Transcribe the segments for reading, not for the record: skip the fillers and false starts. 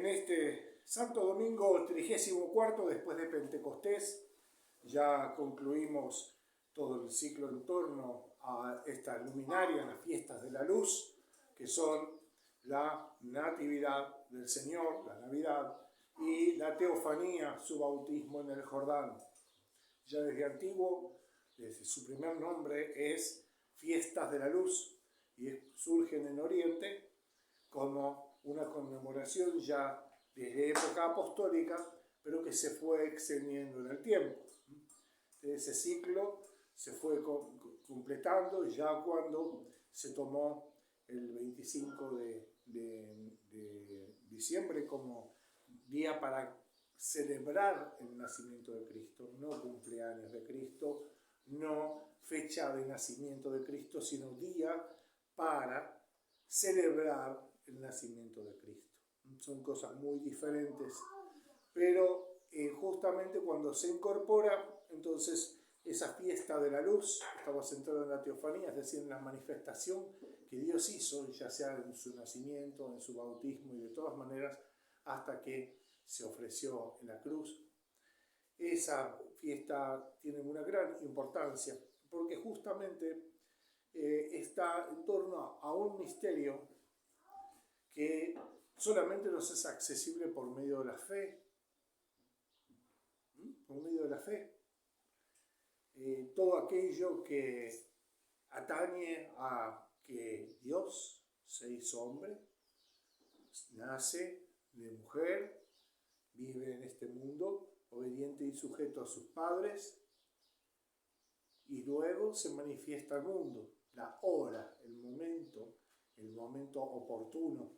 En este Santo Domingo 34 después de Pentecostés, ya concluimos todo el ciclo en torno a esta luminaria, las fiestas de la luz, que son la Natividad del Señor, la Navidad, y la Teofanía, su bautismo en el Jordán. Ya desde antiguo, desde su primer nombre es Fiestas de la Luz, y surgen en Oriente como una conmemoración ya desde época apostólica, pero que se fue extendiendo en el tiempo. Ese ciclo se fue completando ya cuando se tomó el 25 de diciembre como día para celebrar el nacimiento de Cristo, no cumpleaños de Cristo, no fecha de nacimiento de Cristo, sino día para celebrar el nacimiento de Cristo. Son cosas muy diferentes, pero justamente cuando se incorpora, entonces esa fiesta de la luz estaba centrada en la teofanía, es decir, en la manifestación que Dios hizo, ya sea en su nacimiento, en su bautismo y de todas maneras hasta que se ofreció en la cruz. Esa fiesta tiene una gran importancia porque justamente está en torno a un misterio que solamente nos es accesible por medio de la fe. Por medio de la fe. Todo aquello que atañe a que Dios se hizo hombre, nace de mujer, vive en este mundo, obediente y sujeto a sus padres, y luego se manifiesta al mundo, la hora, el momento oportuno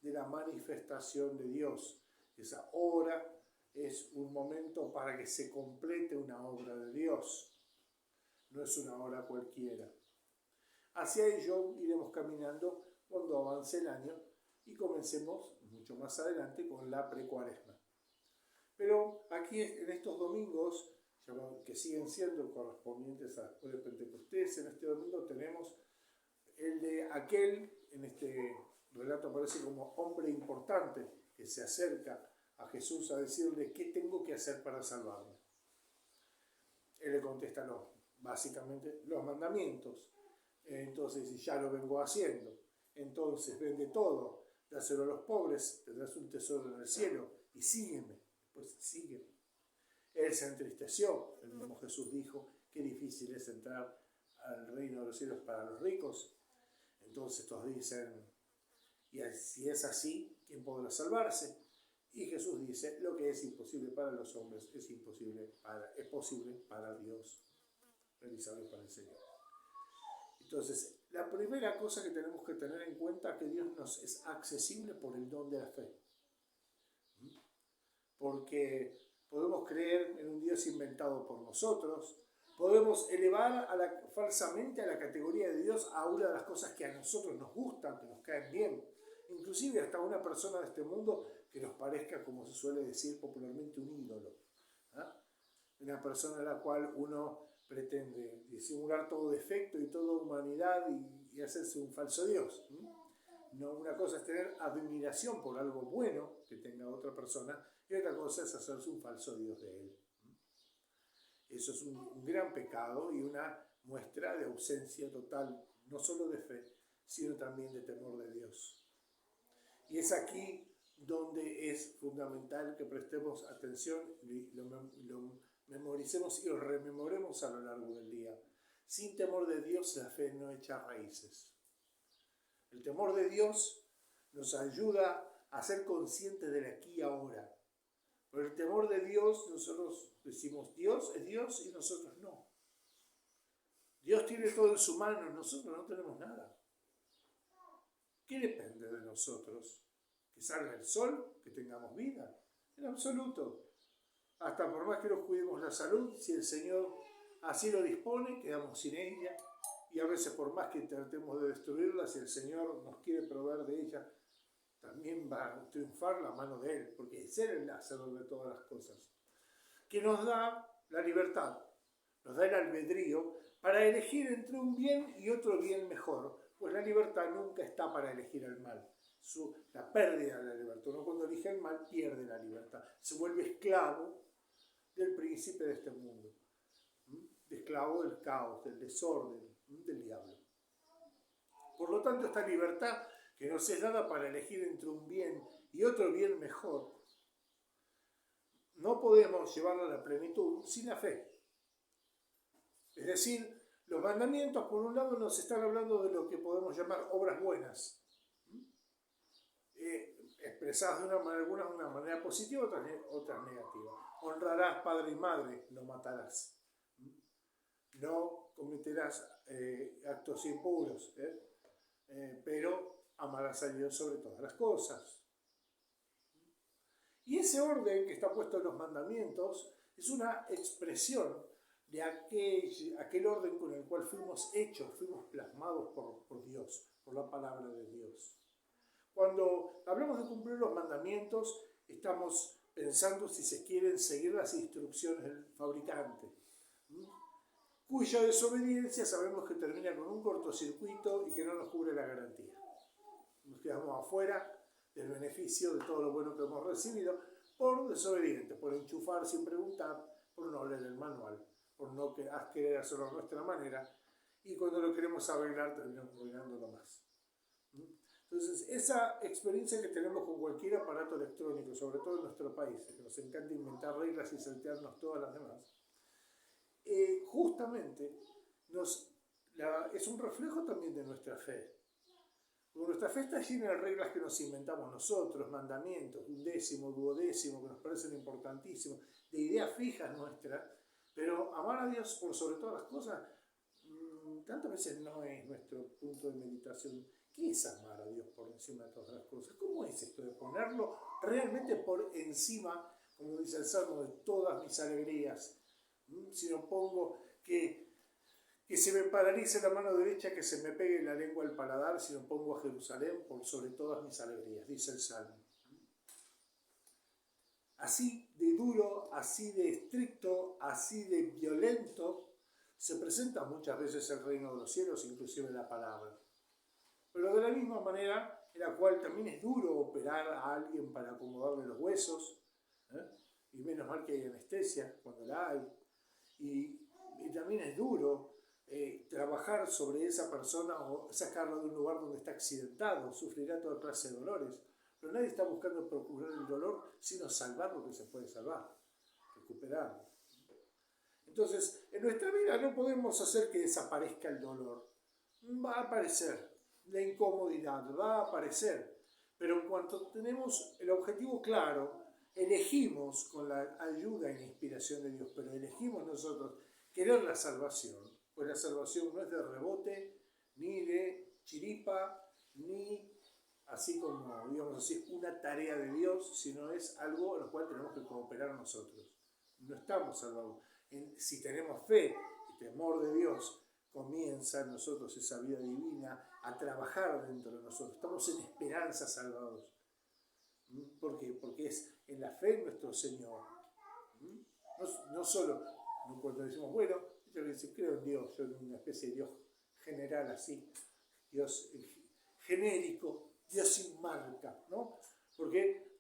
de la manifestación de Dios. Esa hora es un momento para que se complete una obra de Dios, no es una hora cualquiera. Hacia ello iremos caminando cuando avance el año y comencemos mucho más adelante con la precuaresma. Pero aquí en estos domingos, que siguen siendo correspondientes a después de Pentecostés, en este domingo tenemos el de aquel, en este relato aparece como hombre importante, que se acerca a Jesús a decirle, ¿qué tengo que hacer para salvarme? Él le contesta, básicamente los mandamientos. Entonces, ya lo vengo haciendo. Entonces, vende todo, dáselo a los pobres, tendrás un tesoro en el cielo, y sígueme. Después, sígueme. Él se entristeció. El mismo Jesús dijo, qué difícil es entrar al reino de los cielos para los ricos. Entonces todos dicen, y si es así, ¿quién podrá salvarse? Y Jesús dice, lo que es imposible para los hombres es posible para Dios, realizable para el Señor. Entonces, la primera cosa que tenemos que tener en cuenta es que Dios nos es accesible por el don de la fe. Porque podemos creer en un Dios inventado por nosotros, podemos elevar falsamente a la categoría de Dios a una de las cosas que a nosotros nos gustan, que nos caen bien, inclusive hasta una persona de este mundo que nos parezca, como se suele decir popularmente, un ídolo. Una persona a la cual uno pretende disimular todo defecto y toda humanidad y hacerse un falso Dios. No, una cosa es tener admiración por algo bueno que tenga otra persona y otra cosa es hacerse un falso Dios de él. Eso es un gran pecado y una muestra de ausencia total, no solo de fe, sino también de temor de Dios. Y es aquí donde es fundamental que prestemos atención y lo memoricemos y lo rememoremos a lo largo del día. Sin temor de Dios, la fe no echa raíces. El temor de Dios nos ayuda a ser conscientes del aquí y ahora. Por el temor de Dios, nosotros decimos, Dios es Dios y nosotros no. Dios tiene todo en su mano, nosotros no tenemos nada. ¿Qué depende de nosotros? Que salga el sol, que tengamos vida. En absoluto. Hasta por más que nos cuidemos la salud, si el Señor así lo dispone, quedamos sin ella. Y a veces por más que tratemos de destruirla, si el Señor nos quiere proveer de ella, también va a triunfar la mano de Él, porque es Él el hacedor de todas las cosas. Que nos da la libertad, nos da el albedrío para elegir entre un bien y otro bien mejor, pues la libertad nunca está para elegir el mal, la pérdida de la libertad. Uno cuando elige el mal pierde la libertad, se vuelve esclavo del príncipe de este mundo, esclavo del caos, del desorden, del diablo. Por lo tanto, esta libertad que nos es dada para elegir entre un bien y otro bien mejor, no podemos llevarla a la plenitud sin la fe. Es decir, los mandamientos, por un lado, nos están hablando de lo que podemos llamar obras buenas, expresadas algunas de una manera positiva, otras negativas. Honrarás padre y madre, no matarás. No cometerás actos impuros, pero amarás a Dios sobre todas las cosas. Y ese orden que está puesto en los mandamientos es una expresión de aquel orden con el cual fuimos hechos, fuimos plasmados por Dios, por la palabra de Dios. Cuando hablamos de cumplir los mandamientos, estamos pensando, si se quieren, seguir las instrucciones del fabricante, cuya desobediencia sabemos que termina con un cortocircuito y que no nos cubre la garantía. Nos quedamos afuera del beneficio de todo lo bueno que hemos recibido por desobediente, por enchufar sin preguntar, por no leer el manual, por no querer hacerlo a nuestra manera, y cuando lo queremos arreglar terminamos arreglándolo más. Entonces, esa experiencia que tenemos con cualquier aparato electrónico, sobre todo en nuestro país, que nos encanta inventar reglas y saltearnos todas las demás, justamente es un reflejo también de nuestra fe. Porque nuestra fe está llena de reglas que nos inventamos nosotros, mandamientos, undécimo, duodécimo, que nos parecen importantísimos, de ideas fijas nuestras, pero amar a Dios por sobre todas las cosas, tantas veces no es nuestro punto de meditación. ¿Qué es amar a Dios por encima de todas las cosas? ¿Cómo es esto de ponerlo realmente por encima, como dice el Salmo, de todas mis alegrías? Si no pongo que se me paralice la mano derecha, que se me pegue la lengua al paladar, si no pongo a Jerusalén por sobre todas mis alegrías, dice el Salmo. Así de duro, así de estricto, así de violento, se presenta muchas veces el reino de los cielos, inclusive la palabra. Pero de la misma manera en la cual también es duro operar a alguien para acomodarle los huesos, y menos mal que hay anestesia cuando la hay, y también es duro trabajar sobre esa persona o sacarlo de un lugar donde está accidentado, sufrirá toda clase de dolores, pero nadie está buscando procurar el dolor, sino salvar lo que se puede salvar, recuperarlo. Entonces, en nuestra vida no podemos hacer que desaparezca el dolor. Va a aparecer, la incomodidad va a aparecer, pero en cuanto tenemos el objetivo claro, elegimos con la ayuda y la inspiración de Dios, pero elegimos nosotros querer la salvación, pues la salvación no es de rebote, ni de chiripa, ni así como, digamos así, una tarea de Dios, sino es algo a lo cual tenemos que cooperar nosotros. No estamos salvados. Si tenemos fe y temor de Dios, comienza en nosotros esa vida divina a trabajar dentro de nosotros. Estamos en esperanza salvados. ¿Por qué? Porque es en la fe en nuestro Señor. No solo cuando decimos, bueno, yo creo en Dios, yo en una especie de Dios general así, Dios genérico, Dios sin marca, ¿no? Porque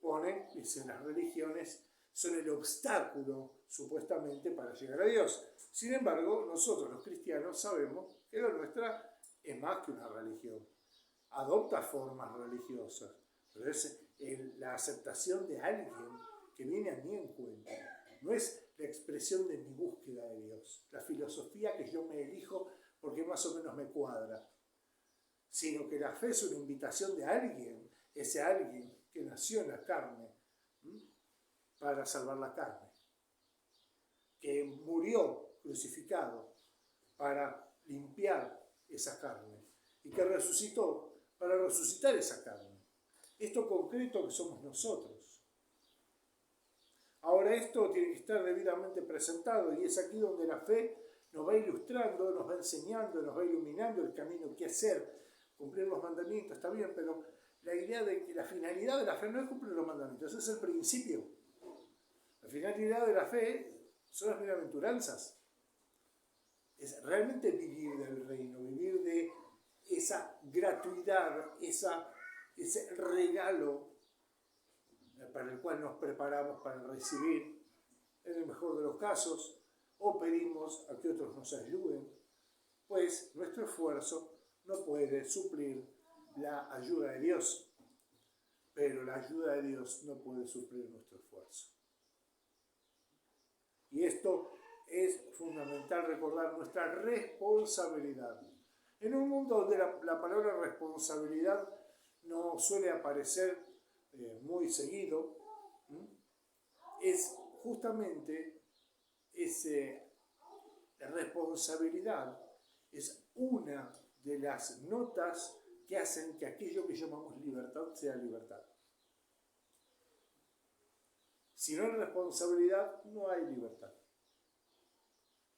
dicen las religiones, son el obstáculo supuestamente para llegar a Dios. Sin embargo, nosotros los cristianos sabemos que la nuestra es más que una religión. Adopta formas religiosas, pero es la aceptación de alguien que viene a mi encuentro. No es la expresión de mi búsqueda de Dios, la filosofía que yo me elijo porque más o menos me cuadra, sino que la fe es una invitación de alguien, ese alguien que nació en la carne, para salvar la carne, que murió crucificado para limpiar esa carne y que resucitó para resucitar esa carne. Esto concreto que somos nosotros. Ahora esto tiene que estar debidamente presentado y es aquí donde la fe nos va ilustrando, nos va enseñando, nos va iluminando el camino que hacer. Cumplir los mandamientos está bien, pero la idea de que la finalidad de la fe no es cumplir los mandamientos, ese es el principio. La finalidad de la fe son las bienaventuranzas. Es realmente vivir del reino, vivir de esa gratuidad, esa ese regalo para el cual nos preparamos para recibir, en el mejor de los casos, o pedimos a que otros nos ayuden, pues nuestro esfuerzo no puede suplir la ayuda de Dios, pero la ayuda de Dios no puede suplir nuestro esfuerzo. Y esto es fundamental recordar nuestra responsabilidad. En un mundo donde la palabra responsabilidad no suele aparecer muy seguido, es justamente la responsabilidad es una de las notas que hacen que aquello que llamamos libertad sea libertad. Si no hay responsabilidad, no hay libertad.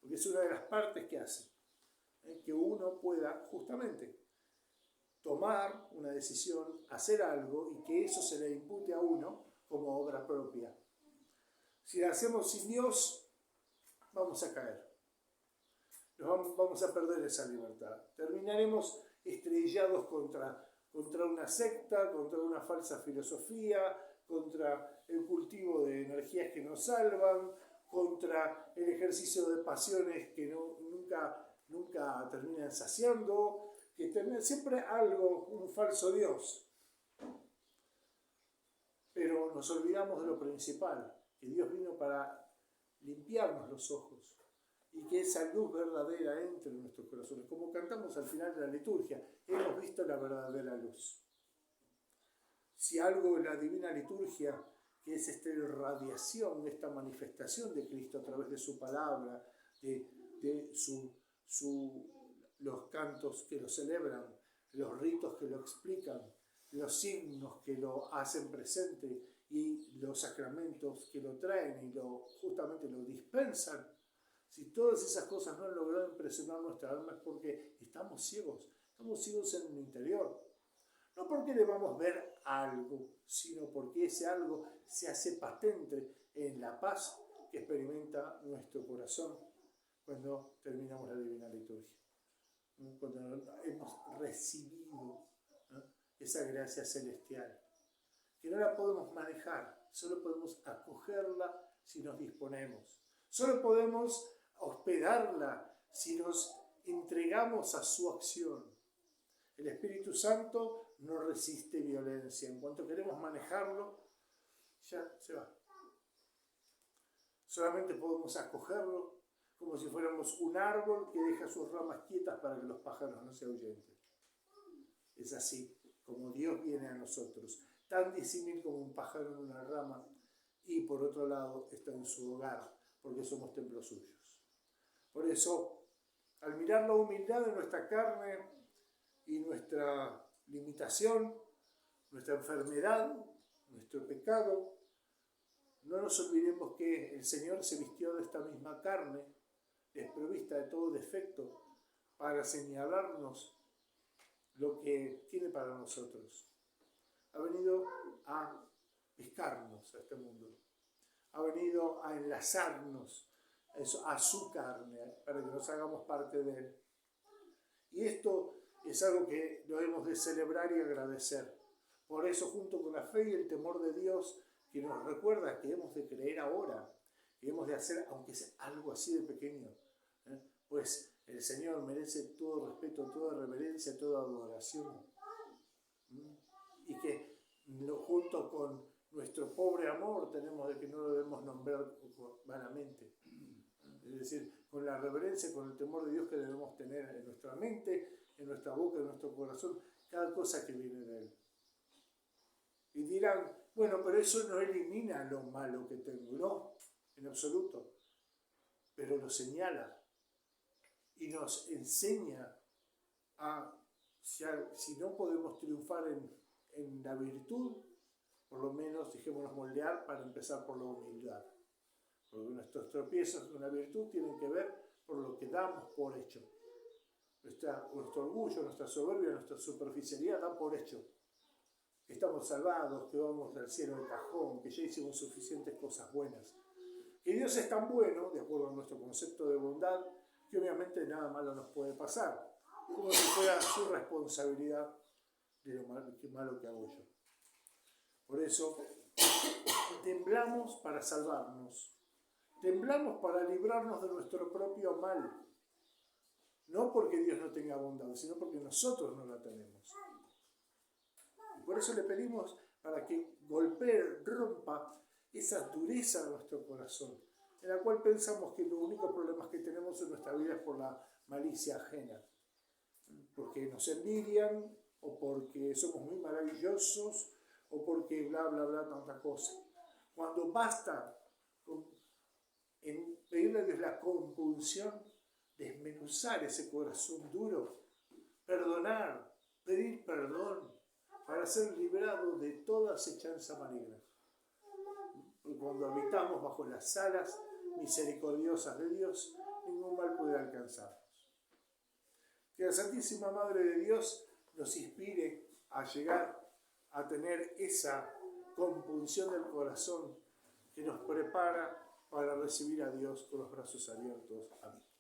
Porque es una de las partes que hace que uno pueda justamente tomar una decisión, hacer algo y que eso se le impute a uno como obra propia. Si la hacemos sin Dios, vamos a caer. Vamos a perder esa libertad. Terminaremos estrellados contra una secta, contra una falsa filosofía, contra el cultivo de energías que nos salvan, contra el ejercicio de pasiones que nunca terminan saciando, que tener siempre algo, un falso Dios. Pero nos olvidamos de lo principal, que Dios vino para limpiarnos los ojos y que esa luz verdadera entre en nuestros corazones. Como cantamos al final de la liturgia, hemos visto la verdadera luz. Si algo en la divina liturgia, que es esta irradiación, esta manifestación de Cristo a través de su palabra, de los cantos que lo celebran, los ritos que lo explican, los signos que lo hacen presente y los sacramentos que lo traen y justamente lo dispensan, si todas esas cosas no han logrado impresionar nuestra alma es porque estamos ciegos en el interior. No porque debamos ver algo, sino porque ese algo se hace patente en la paz que experimenta nuestro corazón cuando terminamos la Divina Liturgia. Cuando hemos recibido esa gracia celestial, que no la podemos manejar, solo podemos acogerla si nos disponemos. Solo podemos hospedarla si nos entregamos a su acción. El Espíritu Santo no resiste violencia. En cuanto queremos manejarlo, ya se va. Solamente podemos acogerlo como si fuéramos un árbol que deja sus ramas quietas para que los pájaros no se ahuyenten. Es así como Dios viene a nosotros, tan disímil como un pájaro en una rama, y por otro lado está en su hogar, porque somos templos suyos. Por eso, al mirar la humildad de nuestra carne y nuestra limitación, nuestra enfermedad, nuestro pecado, no nos olvidemos que el Señor se vistió de esta misma carne, desprovista de todo defecto, para señalarnos lo que tiene para nosotros. Ha venido a pescarnos a este mundo, ha venido a enlazarnos a su carne, para que nos hagamos parte de él. Y esto es algo que debemos de celebrar y agradecer. Por eso, junto con la fe y el temor de Dios, que nos recuerda que hemos de creer ahora, que hemos de hacer, aunque sea algo así de pequeño, pues el Señor merece todo respeto, toda reverencia, toda adoración. Y que junto con nuestro pobre amor tenemos de que no lo debemos nombrar vanamente. Es decir, con la reverencia, con el temor de Dios que debemos tener en nuestra mente, en nuestra boca, en nuestro corazón, cada cosa que viene de Él. Y dirán, bueno, pero eso no elimina lo malo que tengo. No, en absoluto. Pero lo señala y nos enseña a, si no podemos triunfar en la virtud, por lo menos dejémonos moldear para empezar por la humildad. Porque nuestros tropiezos en la virtud tienen que ver por lo que damos por hecho. Nuestro orgullo, nuestra soberbia, nuestra superficialidad dan por hecho que estamos salvados, que vamos al cielo de cajón, que ya hicimos suficientes cosas buenas. Que Dios es tan bueno, de acuerdo a nuestro concepto de bondad, que obviamente nada malo nos puede pasar, como si fuera su responsabilidad de lo malo que hago yo. Por eso, temblamos para salvarnos. Temblamos para librarnos de nuestro propio mal. No porque Dios no tenga bondad, sino porque nosotros no la tenemos. Y por eso le pedimos para que golpee, rompa esa dureza de nuestro corazón, en la cual pensamos que los únicos problemas que tenemos en nuestra vida es por la malicia ajena. Porque nos envidian, o porque somos muy maravillosos, o porque bla, bla, bla, tanta cosa. Cuando basta en pedirle a Dios la compulsión, desmenuzar ese corazón duro, perdonar, pedir perdón, para ser librado de toda acechanza maligna. Y cuando habitamos bajo las alas misericordiosas de Dios, ningún mal puede alcanzarnos. Que la Santísima Madre de Dios nos inspire a llegar a tener esa compunción del corazón que nos prepara para recibir a Dios con los brazos abiertos. Amén.